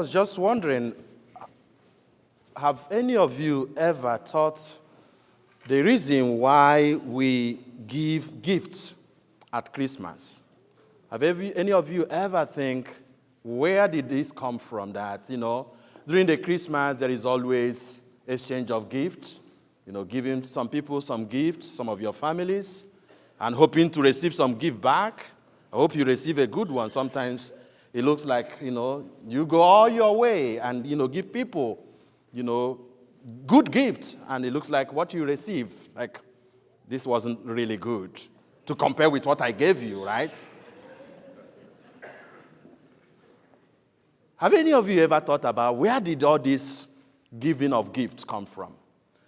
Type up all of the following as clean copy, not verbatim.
was just wondering, have any of you ever thought the reason why we give gifts at Christmas? Have any of you ever think, where did this come from? That, during the Christmas, there is always exchange of gifts, giving some people some gifts, some of your families, and hoping to receive some gift back. I hope you receive a good one. Sometimes it looks like, you go all your way and, give people, good gifts, and it looks like what you receive, like, this wasn't really good to compare with what I gave you, right? Have any of you ever thought about where did all this giving of gifts come from?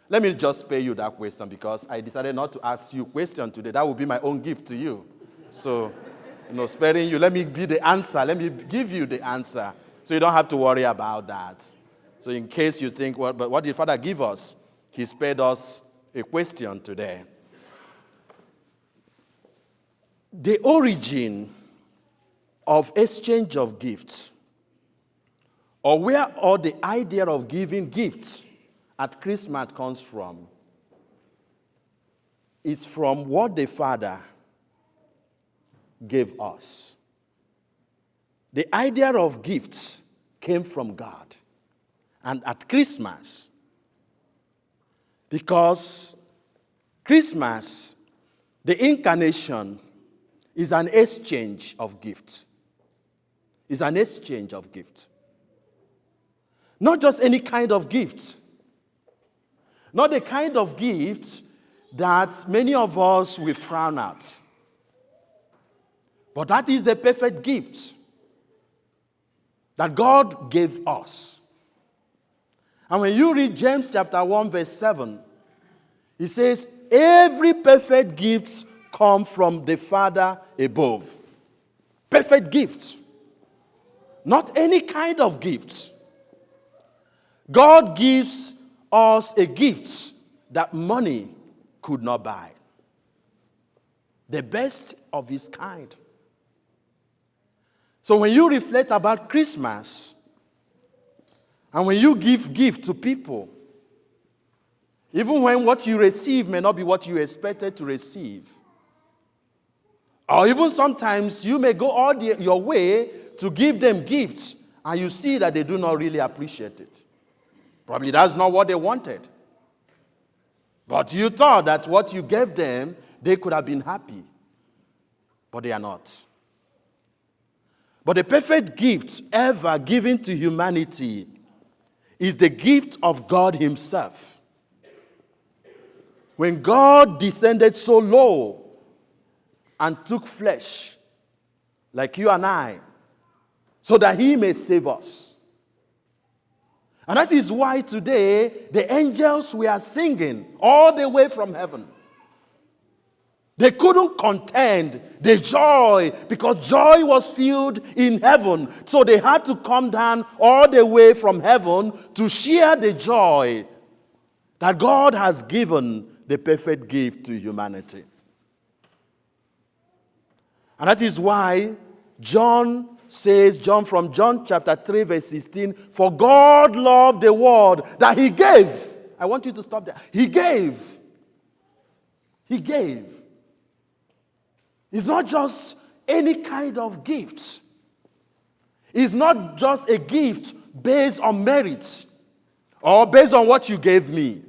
Let me just spare you that question because I decided not to ask you a question today. That would be my own gift to you. So, sparing you, let me be the answer. Let me give you the answer so you don't have to worry about that. So in case you think, well, but what did Father give us? He spared us a question today. The origin of exchange of gifts, or where all the idea of giving gifts at Christmas comes from, is from what the Father gave us. The idea of gifts came from God. And at Christmas, because Christmas, the incarnation, is an exchange of gifts. It's an exchange of gifts. Not just any kind of gift. Not the kind of gift that many of us will frown at. But that is the perfect gift that God gave us. And when you read James chapter 1 verse 7, it says, every perfect gift comes from the Father above. Perfect gift. Not any kind of gift. God gives us a gift that money could not buy. The best of his kind. So when you reflect about Christmas, and when you give gift to people, even when what you receive may not be what you expected to receive, or even sometimes you may go all your way to give them gifts, and you see that they do not really appreciate it. Probably that's not what they wanted. But you thought that what you gave them, they could have been happy. But they are not. But the perfect gift ever given to humanity is the gift of God himself. When God descended so low and took flesh, like you and I, so that he may save us. And that is why today the angels were singing all the way from heaven. They couldn't contend the joy because joy was filled in heaven. So they had to come down all the way from heaven to share the joy that God has given the perfect gift to humanity. And that is why John from John chapter 3 verse 16, for God loved the world that he gave. I want you to stop there. He gave. He gave. It's not just any kind of gift. It's not just a gift based on merit or based on what you gave me.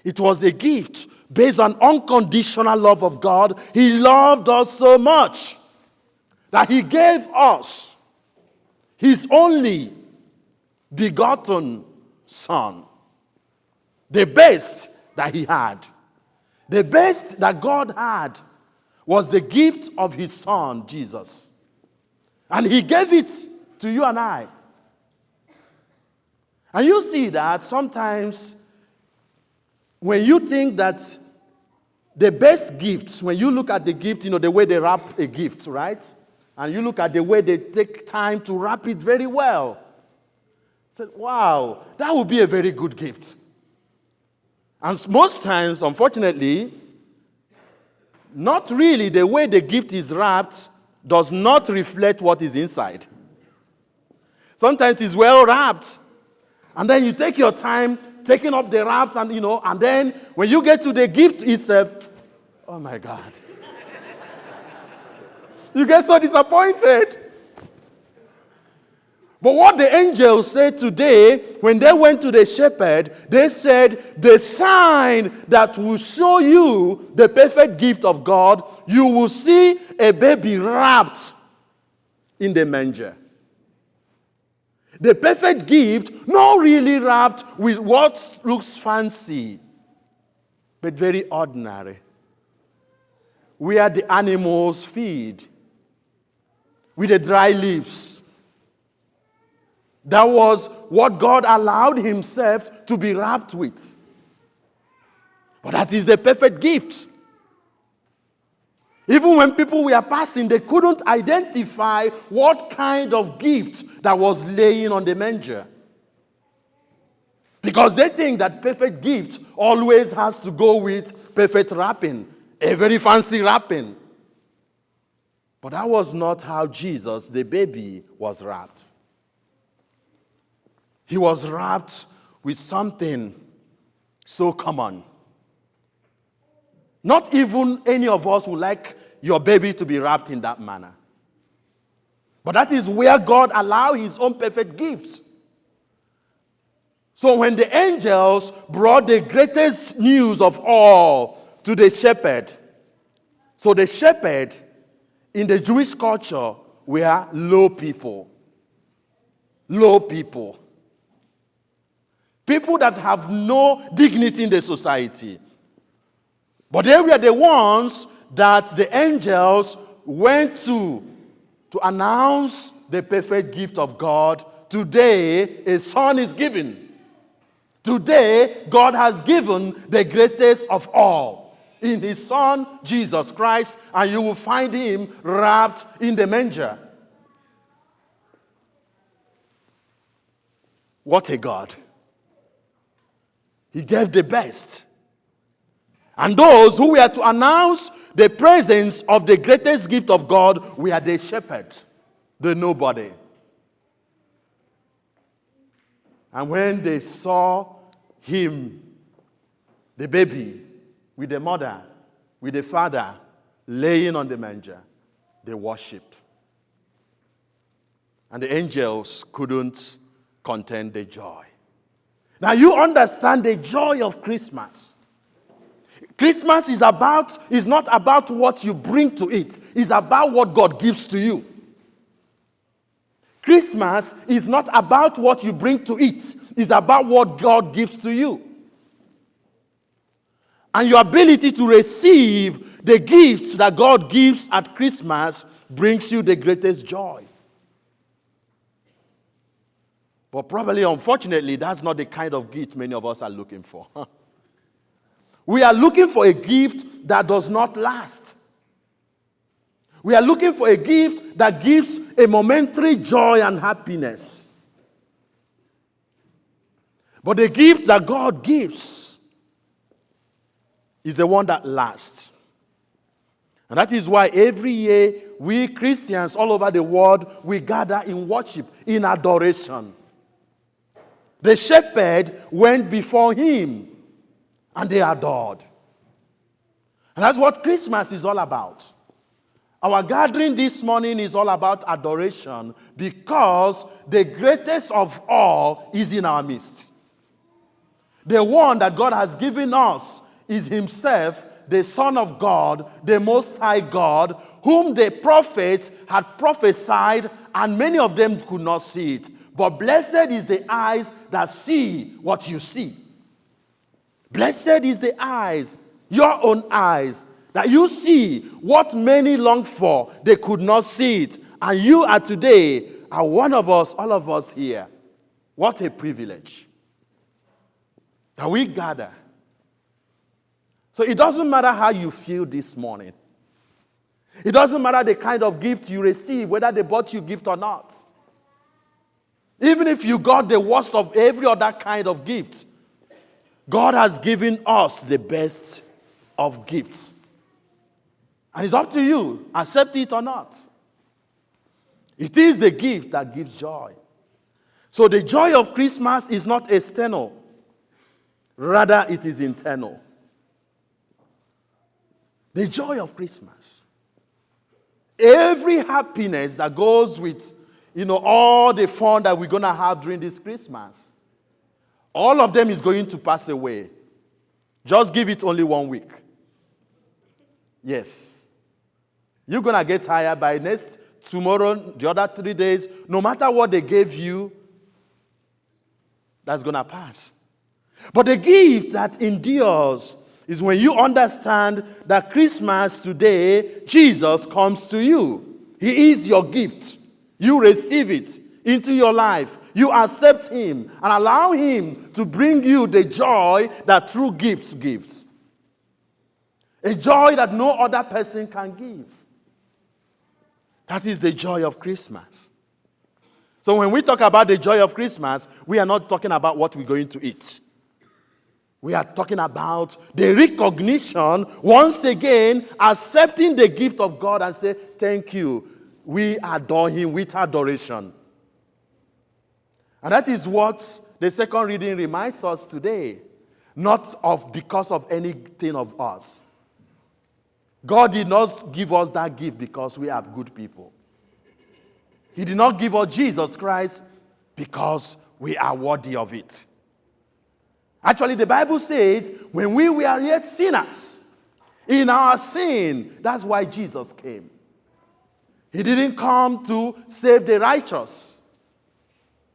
It was a gift based on unconditional love of God. He loved us so much that he gave us his only begotten Son. The best that he had. The best that God had was the gift of his Son, Jesus. And he gave it to you and I. And you see that sometimes when you think that the best gifts, when you look at the gift, the way they wrap a gift, right? And you look at the way they take time to wrap it very well. Said, wow, that would be a very good gift. And most times, unfortunately, not really the way the gift is wrapped does not reflect what is inside. Sometimes it's well wrapped. And then you take your time taking up the wraps and then when you get to the gift itself, oh my God. You get so disappointed. But what the angels said today, when they went to the shepherd, they said, the sign that will show you the perfect gift of God, you will see a baby wrapped in the manger. The perfect gift, not really wrapped with what looks fancy, but very ordinary. Where the animals feed, with the dry leaves. That was what God allowed himself to be wrapped with. But that is the perfect gift. Even when people were passing, they couldn't identify what kind of gift that was laying on the manger. Because they think that perfect gift always has to go with perfect wrapping, a very fancy wrapping. But that was not how Jesus, the baby, was wrapped. He was wrapped with something so common. Not even any of us would like your baby to be wrapped in that manner. But that is where God allowed his own perfect gifts. So when the angels brought the greatest news of all to the shepherd, so the shepherd in the Jewish culture were low people. Low people. People that have no dignity in the society. But they were the ones that the angels went to announce the perfect gift of God. Today, a son is given. Today, God has given the greatest of all in his son, Jesus Christ, and you will find him wrapped in the manger. What a God. He gave the best. And those who were to announce the presence of the greatest gift of God were the shepherd, the nobody. And when they saw him, the baby, with the mother, with the father, laying on the manger, they worshipped. And the angels couldn't contain the joy. Now you understand the joy of Christmas. Christmas is not about what you bring to it. It's about what God gives to you. Christmas is not about what you bring to it. It's about what God gives to you. And your ability to receive the gifts that God gives at Christmas brings you the greatest joy. But probably, unfortunately, that's not the kind of gift many of us are looking for. We are looking for a gift that does not last. We are looking for a gift that gives a momentary joy and happiness. But the gift that God gives is the one that lasts. And that is why every year we Christians all over the world, we gather in worship, in adoration. The shepherd went before him and they adored. And that's what Christmas is all about. Our gathering this morning is all about adoration because the greatest of all is in our midst. The one that God has given us is himself, the Son of God, the Most High God, whom the prophets had prophesied and many of them could not see it. But blessed is the eyes that see what you see. Blessed is the eyes, your own eyes, that you see what many long for. They could not see it. And you are today, are one of us, all of us here. What a privilege that we gather. So it doesn't matter how you feel this morning. It doesn't matter the kind of gift you receive, whether they bought you a gift or not. Even if you got the worst of every other kind of gift, God has given us the best of gifts. And it's up to you, accept it or not. It is the gift that gives joy. So the joy of Christmas is not external. Rather, it is internal. The joy of Christmas. Every happiness that goes with, all the fun that we're going to have during this Christmas, all of them is going to pass away. Just give it only 1 week. Yes. You're going to get tired by tomorrow, the other 3 days. No matter what they gave you, that's going to pass. But the gift that endures is when you understand that Christmas today, Jesus comes to you. He is your gift. You receive it into your life. You accept him and allow him to bring you the joy that true gifts give. A joy that no other person can give. That is the joy of Christmas. So when we talk about the joy of Christmas, we are not talking about what we're going to eat. We are talking about the recognition, once again, accepting the gift of God and say, thank you. We adore him with adoration. And that is what the second reading reminds us today. Not because of anything of us. God did not give us that gift because we are good people. He did not give us Jesus Christ because we are worthy of it. Actually, the Bible says, when we were yet sinners, in our sin, that's why Jesus came. He didn't come to save the righteous.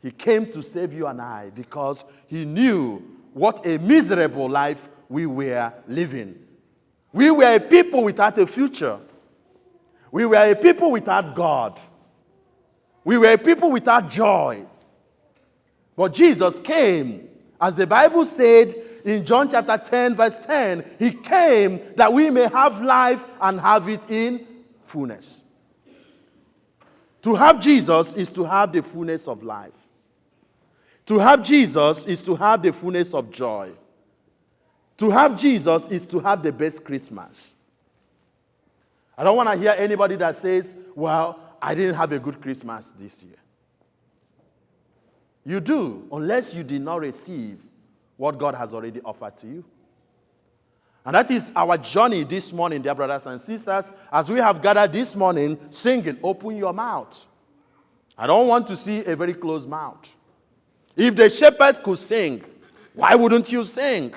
He came to save you and I because he knew what a miserable life we were living. We were a people without a future. We were a people without God. We were a people without joy. But Jesus came. As the Bible said in John chapter 10, verse 10, he came that we may have life and have it in fullness. To have Jesus is to have the fullness of life. To have Jesus is to have the fullness of joy. To have Jesus is to have the best Christmas. I don't want to hear anybody that says, well, I didn't have a good Christmas this year. You do, unless you did not receive what God has already offered to you. And that is our journey this morning, dear brothers and sisters, as we have gathered this morning singing, open your mouth. I don't want to see a very closed mouth. If the shepherd could sing, why wouldn't you sing?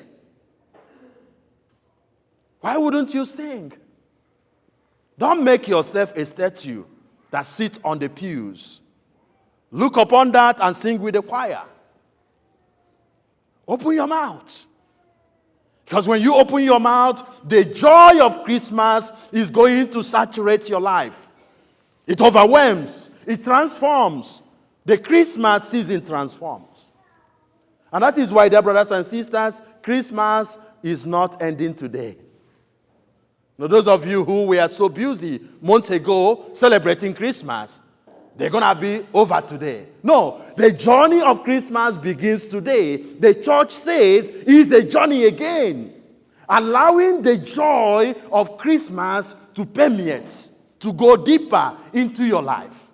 Why wouldn't you sing? Don't make yourself a statue that sits on the pews. Look upon that and sing with the choir. Open your mouth. Because when you open your mouth, the joy of Christmas is going to saturate your life. It overwhelms. It transforms. The Christmas season transforms. And that is why, dear brothers and sisters, Christmas is not ending today. Now, those of you who were so busy months ago celebrating Christmas, they're going to be over today. No, the journey of Christmas begins today. The church says it's a journey again. Allowing the joy of Christmas to permeate, to go deeper into your life.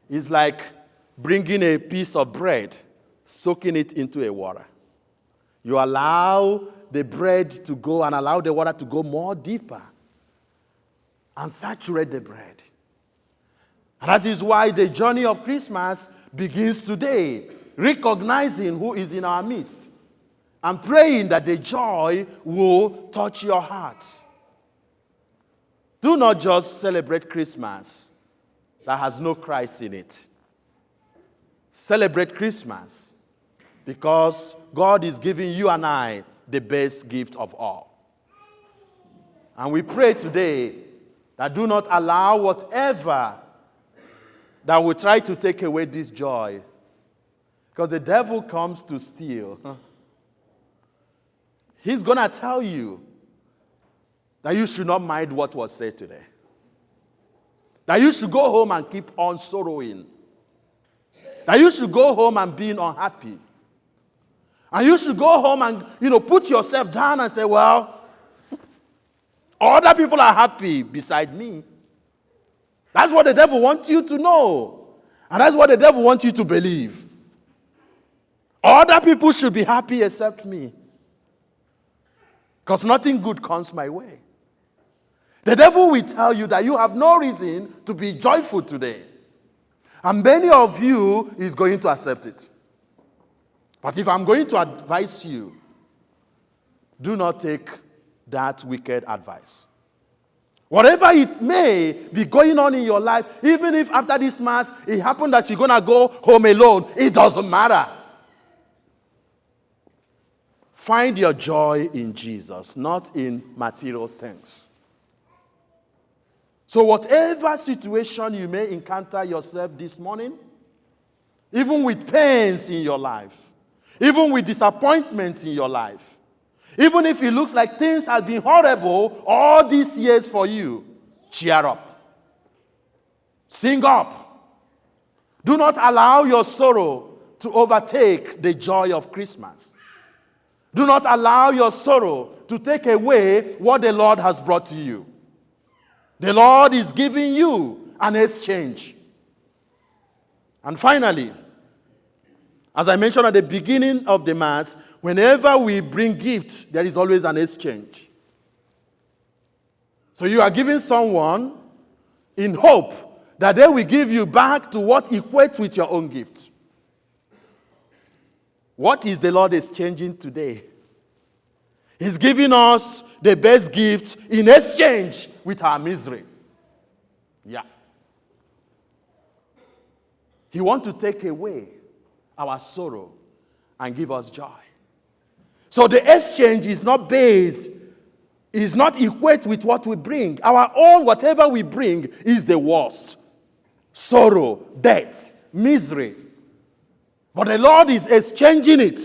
It's like bringing a piece of bread, soaking it into a water. You allow the bread to go and allow the water to go more deeper and saturate the bread. And that is why the journey of Christmas begins today, recognizing who is in our midst and praying that the joy will touch your heart. Do not just celebrate Christmas that has no Christ in it. Celebrate Christmas because God is giving you and I the best gift of all. And we pray today that do not allow whatever that will try to take away this joy. Because the devil comes to steal. He's going to tell you that you should not mind what was said today. That you should go home and keep on sorrowing. That you should go home and being unhappy. And you should go home and, put yourself down and say, well, other people are happy beside me. That's what the devil wants you to know. And that's what the devil wants you to believe. Other people should be happy except me. Because nothing good comes my way. The devil will tell you that you have no reason to be joyful today. And many of you is going to accept it. But if I'm going to advise you, do not take that wicked advice. Whatever it may be going on in your life, even if after this Mass it happened that you're going to go home alone, it doesn't matter. Find your joy in Jesus, not in material things. So whatever situation you may encounter yourself this morning, even with pains in your life, even with disappointments in your life, even if it looks like things have been horrible all these years for you, cheer up. Sing up. Do not allow your sorrow to overtake the joy of Christmas. Do not allow your sorrow to take away what the Lord has brought to you. The Lord is giving you an exchange. And finally, as I mentioned at the beginning of the Mass, whenever we bring gifts, there is always an exchange. So you are giving someone in hope that they will give you back to what equates with your own gift. What is the Lord exchanging today? He's giving us the best gift in exchange with our misery. Yeah. He wants to take away our sorrow and give us joy. So the exchange is not equate with what we bring. Our own, whatever we bring, is the worst. Sorrow, death, misery. But the Lord is exchanging it,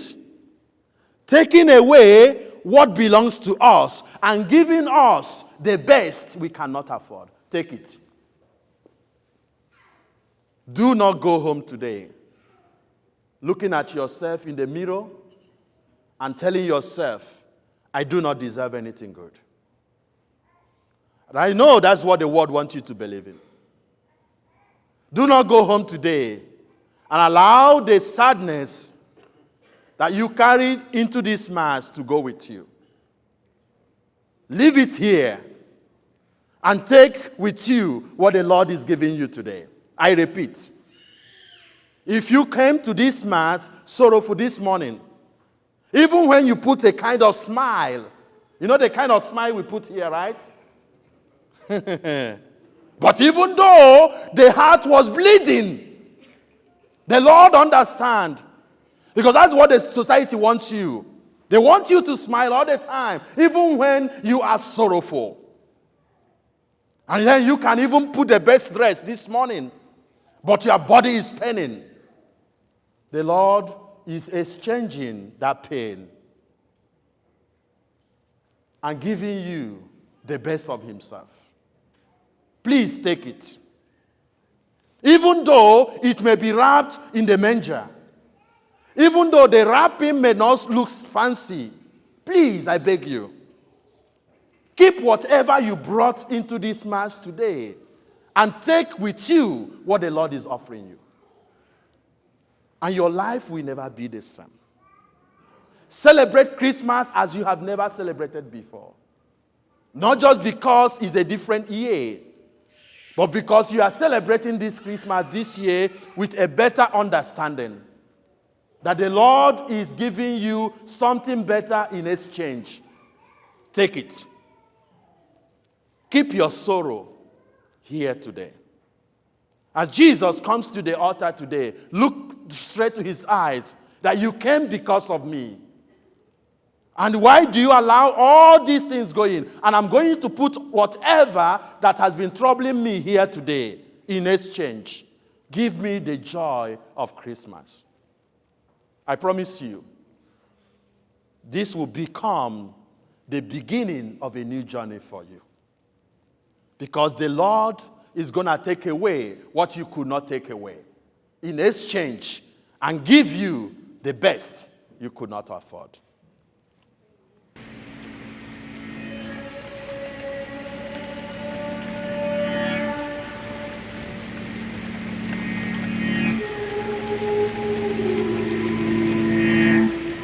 taking away what belongs to us and giving us the best we cannot afford. Take it. Do not go home today looking at yourself in the mirror and telling yourself, I do not deserve anything good. And I know that's what the world wants you to believe in. Do not go home today and allow the sadness that you carried into this Mass to go with you. Leave it here and take with you what the Lord is giving you today. I repeat, if you came to this Mass sorrowful this morning, even when you put a kind of smile, you know the kind of smile we put here, right? But even though the heart was bleeding, the Lord understands. Because that's what the society wants you. They want you to smile all the time, even when you are sorrowful. And then you can even put the best dress this morning, but your body is paining. The Lord is exchanging that pain and giving you the best of Himself. Please take it. Even though it may be wrapped in the manger, even though the wrapping may not look fancy, please, I beg you, keep whatever you brought into this Mass today and take with you what the Lord is offering you. And your life will never be the same. Celebrate Christmas as you have never celebrated before. Not just because it's a different year, but because you are celebrating this Christmas this year with a better understanding that the Lord is giving you something better in exchange. Take it. Keep your sorrow here today. As Jesus comes to the altar today, look straight to His eyes that you came because of me. And why do you allow all these things going? And I'm going to put whatever that has been troubling me here today in exchange. Give me the joy of Christmas. I promise you, this will become the beginning of a new journey for you. Because the Lord is going to take away what you could not take away in exchange and give you the best you could not afford.